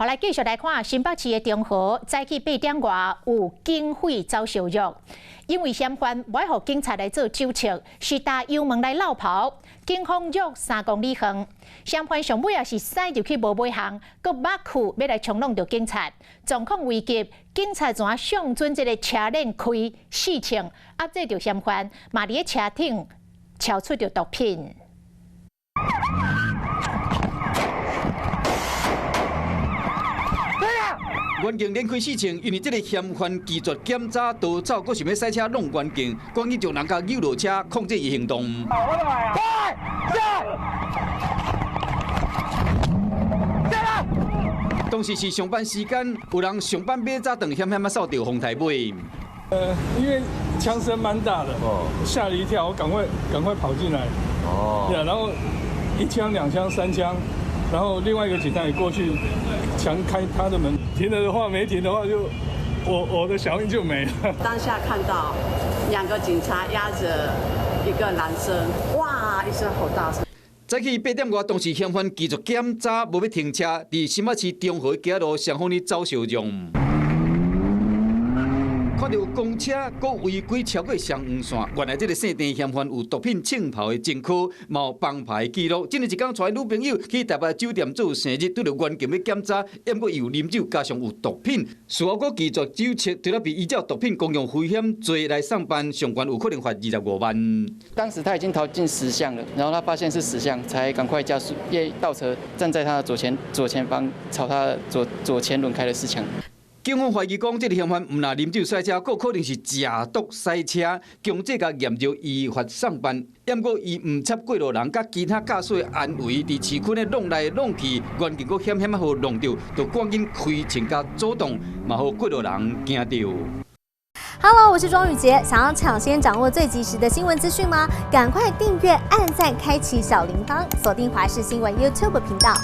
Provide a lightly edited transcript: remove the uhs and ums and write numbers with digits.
后来继续来看新北市的中和，早起8点外有警匪遭相遇，因为嫌犯不爱互警察来做纠察，是搭油门来绕跑，警方约3公里远。嫌犯上尾也是驶入去无尾巷，佮挖库要来冲撞到警察，状况危急，警察怎上准这个车链开4枪，压制着嫌犯，嘛伫个车顶撬出着毒品。 原警连开4枪，因为这个嫌犯拒绝检查逃走，佫想要驶车弄原警，赶紧将人家扭落车，控制伊行动。当时是上班时间，有人上班买早顿，险险啊扫到风台尾。因为枪声蛮大的，吓了一跳，我赶快跑进来。对，然后1枪、2枪、3枪。 然后另外一个警察也过去强开他的门，停了的话没停的话就我的小命就没了。当下看到2个警察压着一个男生，哇一声吼大声。早起8点外，当时嫌犯继续检查，无要停车，伫新北市中和街路上方哩走小众。 看到公车佮违规超过双黄线，原来这个姓郑嫌犯有毒品冲泡的前科，有帮派记录。今日一天带女朋友去台北酒店做生日，对着原警要检查，因过有啉酒，加上有毒品，事后佮拒绝酒测，除了被依照毒品公用危险罪来上班，上关有可能罚25万。当时他已经逃进10巷了，然后他发现是10巷，才赶快加速，倒车站在他的左前方，朝他的左前轮开了4枪。 警方怀疑讲，这个嫌犯唔但啉酒赛车，更可能是食毒赛车，强制甲验就依法上班。不过伊唔插过路人，甲其他驾驶安危，伫市区内弄来弄去，原警佫险险啊，互弄到，就赶紧开枪甲阻挡，嘛互过路人惊到。Hello， 我是庄宇杰，想要抢先掌握最及时的新闻资讯吗？赶快订阅、按赞、开启小铃铛，锁定华视新闻 YouTube 频道。